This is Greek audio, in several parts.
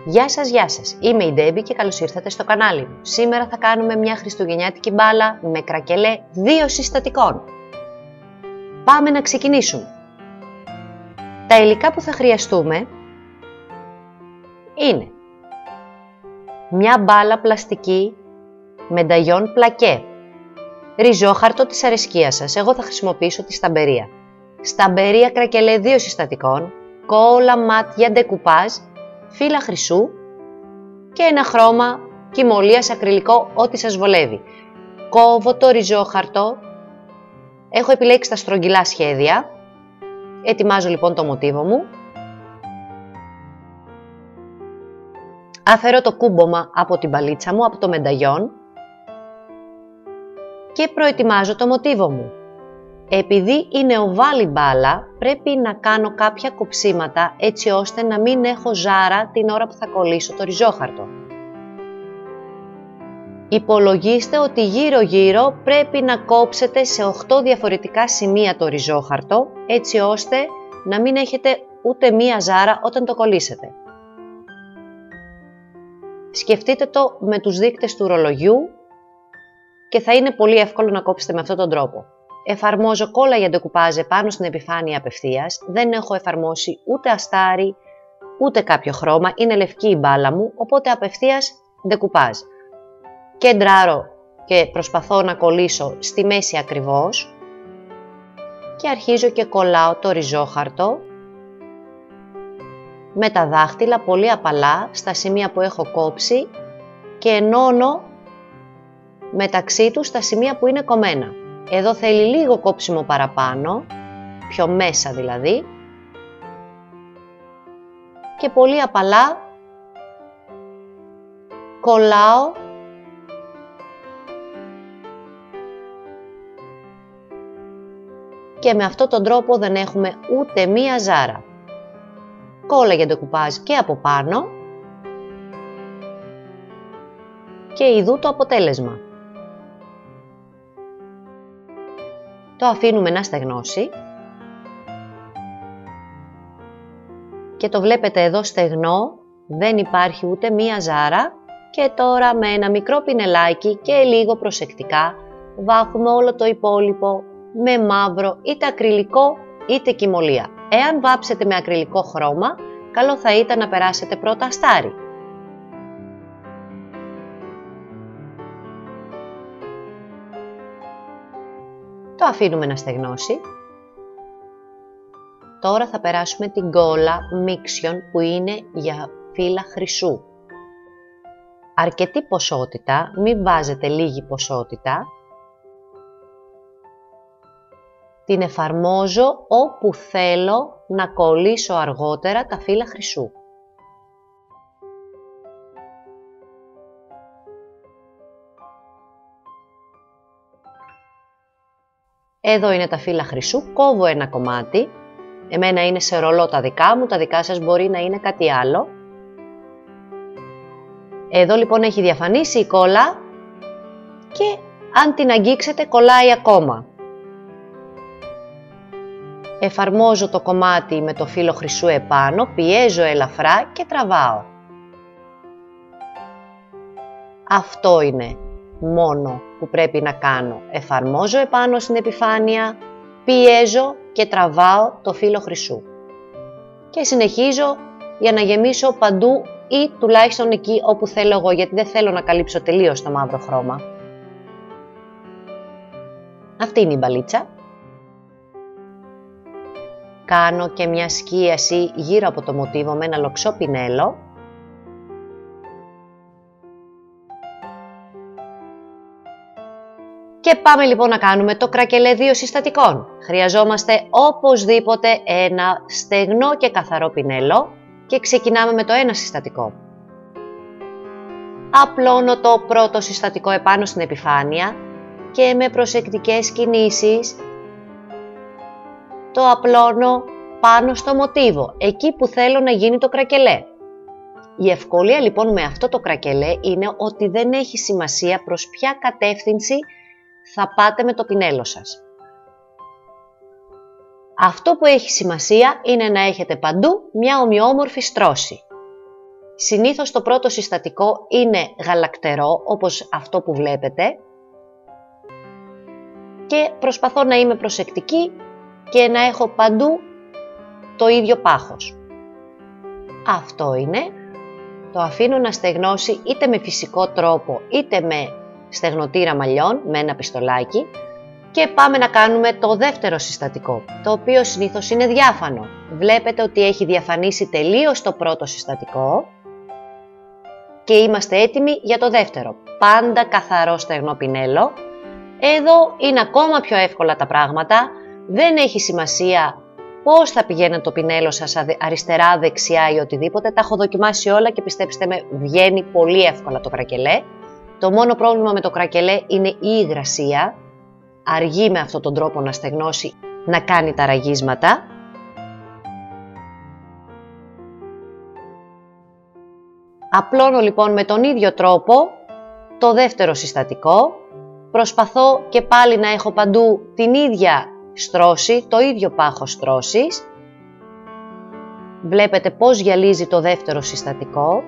Γεια σας, είμαι η Ντέμπι και καλώς ήρθατε στο κανάλι μου. Σήμερα θα κάνουμε μια χριστουγεννιάτικη μπάλα με κρακελέ 2 συστατικών. Πάμε να ξεκινήσουμε. Τα υλικά που θα χρειαστούμε είναι μια μπάλα πλαστική μενταγιόν πλακέ, ριζόχαρτο της αρεσκίας σας, εγώ θα χρησιμοποιήσω τη σταμπερία, σταμπερία κρακελέ 2 συστατικών, κόλλα ματ για ντεκουπάζ, φύλλα χρυσού και ένα χρώμα κυμολίας ακριλικό, ό,τι σας βολεύει. Κόβω το ριζόχαρτο, έχω επιλέξει τα στρογγυλά σχέδια, ετοιμάζω λοιπόν το μοτίβο μου. Αφαιρώ το κούμπομα από την μπαλίτσα μου, από το μενταγιόν και προετοιμάζω το μοτίβο μου. Επειδή είναι οβάλη μπάλα, πρέπει να κάνω κάποια κοψίματα έτσι ώστε να μην έχω ζάρα την ώρα που θα κολλήσω το ριζόχαρτο. Υπολογίστε ότι γύρω-γύρω πρέπει να κόψετε σε 8 διαφορετικά σημεία το ριζόχαρτο, έτσι ώστε να μην έχετε ούτε μία ζάρα όταν το κολλήσετε. Σκεφτείτε το με τους δείκτες του ρολογιού και θα είναι πολύ εύκολο να κόψετε με αυτόν τον τρόπο. Εφαρμόζω κόλλα για ντεκουπάζ πάνω στην επιφάνεια απευθείας, δεν έχω εφαρμόσει ούτε αστάρι, ούτε κάποιο χρώμα, είναι λευκή η μπάλα μου, οπότε απευθείας ντεκουπάζ. Κεντράρω και προσπαθώ να κολλήσω στη μέση ακριβώς και αρχίζω και κολλάω το ριζόχαρτο με τα δάχτυλα πολύ απαλά στα σημεία που έχω κόψει και ενώνω μεταξύ τους τα σημεία που είναι κομμένα. Εδώ θέλει λίγο κόψιμο παραπάνω, πιο μέσα δηλαδή, και πολύ απαλά κολλάω και με αυτόν τον τρόπο δεν έχουμε ούτε μία ζάρα. Κόλλα για ντεκουπάζ και από πάνω και ιδού το αποτέλεσμα. Το αφήνουμε να στεγνώσει και το βλέπετε εδώ στεγνό, δεν υπάρχει ούτε μία ζάρα και τώρα με ένα μικρό πινελάκι και λίγο προσεκτικά βάφουμε όλο το υπόλοιπο με μαύρο είτε ακριλικό είτε κυμολία. Εάν βάψετε με ακριλικό χρώμα, καλό θα ήταν να περάσετε πρώτα αστάρι. Το αφήνουμε να στεγνώσει. Τώρα θα περάσουμε την κόλλα μίξιον που είναι για φύλλα χρυσού. Αρκετή ποσότητα, μην βάζετε λίγη ποσότητα. Την εφαρμόζω όπου θέλω να κολλήσω αργότερα τα φύλλα χρυσού. Εδώ είναι τα φύλλα χρυσού, κόβω ένα κομμάτι. Εμένα είναι σε ρολό τα δικά μου, τα δικά σας μπορεί να είναι κάτι άλλο. Εδώ λοιπόν έχει διαφανίσει η κόλλα και αν την αγγίξετε κολλάει ακόμα. Εφαρμόζω το κομμάτι με το φύλλο χρυσού επάνω, πιέζω ελαφρά και τραβάω. Αυτό είναι μόνο που πρέπει να κάνω. Εφαρμόζω επάνω στην επιφάνεια, πιέζω και τραβάω το φύλλο χρυσού. Και συνεχίζω για να γεμίσω παντού ή τουλάχιστον εκεί όπου θέλω εγώ, γιατί δεν θέλω να καλύψω τελείως το μαύρο χρώμα. Αυτή είναι η μπαλίτσα. Κάνω και μια σκίαση γύρω από το μοτίβο με ένα λοξό πινέλο. Και πάμε λοιπόν να κάνουμε το κρακελέ 2 συστατικών. Χρειαζόμαστε οπωσδήποτε ένα στεγνό και καθαρό πινέλο και ξεκινάμε με το ένα συστατικό. Απλώνω το πρώτο συστατικό επάνω στην επιφάνεια και με προσεκτικές κινήσεις το απλώνω πάνω στο μοτίβο, εκεί που θέλω να γίνει το κρακελέ. Η ευκολία λοιπόν με αυτό το κρακελέ είναι ότι δεν έχει σημασία προς ποια κατεύθυνση θα πάτε με το πινέλο σας. Αυτό που έχει σημασία είναι να έχετε παντού μια ομοιόμορφη στρώση. Συνήθως το πρώτο συστατικό είναι γαλακτερό, όπως αυτό που βλέπετε, και προσπαθώ να είμαι προσεκτική και να έχω παντού το ίδιο πάχος. Αυτό είναι. Το αφήνω να στεγνώσει είτε με φυσικό τρόπο είτε με στεγνοτήρα μαλλιών, με ένα πιστολάκι, και πάμε να κάνουμε το δεύτερο συστατικό, το οποίο συνήθως είναι διάφανο. Βλέπετε ότι έχει διαφανίσει τελείως το πρώτο συστατικό και είμαστε έτοιμοι για το δεύτερο. Πάντα καθαρό στεγνό πινέλο. Εδώ είναι ακόμα πιο εύκολα τα πράγματα, δεν έχει σημασία πώς θα πηγαίνει το πινέλο σας, αριστερά, δεξιά ή οτιδήποτε. Τα έχω δοκιμάσει όλα και πιστέψτε με, βγαίνει πολύ εύκολα το κρακελέ. Το μόνο πρόβλημα με το κρακελέ είναι η υγρασία. Αργεί με αυτόν τον τρόπο να στεγνώσει, να κάνει τα ραγίσματα. Απλώνω λοιπόν με τον ίδιο τρόπο το δεύτερο συστατικό. Προσπαθώ και πάλι να έχω παντού την ίδια στρώση, το ίδιο πάχος στρώσης. Βλέπετε πώς γυαλίζει το δεύτερο συστατικό.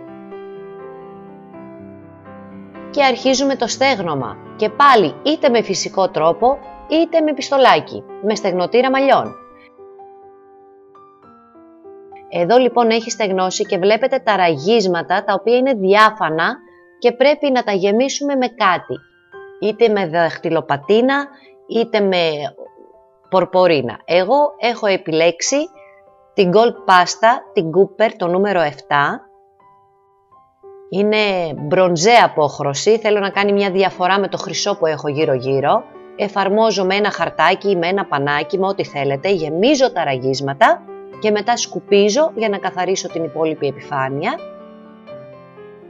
Και αρχίζουμε το στέγνομα. Και πάλι είτε με φυσικό τρόπο, είτε με πιστολάκι, με στεγνοτήρα μαλλιών. Εδώ λοιπόν έχει στεγνώσει και βλέπετε τα ραγίσματα, τα οποία είναι διάφανα και πρέπει να τα γεμίσουμε με κάτι. Είτε με δαχτυλοπατίνα, είτε με πορπορίνα. Εγώ έχω επιλέξει την Gold Pasta, την Cooper, το νούμερο 7. Είναι μπροντζέ απόχρωση, θέλω να κάνει μια διαφορά με το χρυσό που έχω γύρω-γύρω. Εφαρμόζω με ένα χαρτάκι ή με ένα πανάκι, με ό,τι θέλετε, γεμίζω τα ραγίσματα και μετά σκουπίζω για να καθαρίσω την υπόλοιπη επιφάνεια.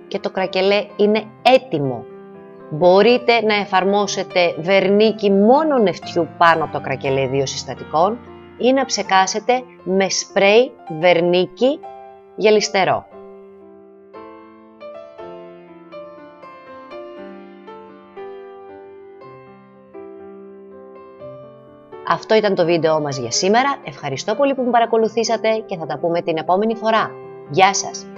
Και το κρακελέ είναι έτοιμο. Μπορείτε να εφαρμόσετε βερνίκι μόνο νευτιού πάνω από το κρακελέ 2 συστατικών ή να ψεκάσετε με σπρέι βερνίκι γυαλιστερό. Αυτό ήταν το βίντεό μας για σήμερα. Ευχαριστώ πολύ που με παρακολουθήσατε και θα τα πούμε την επόμενη φορά. Γεια σας!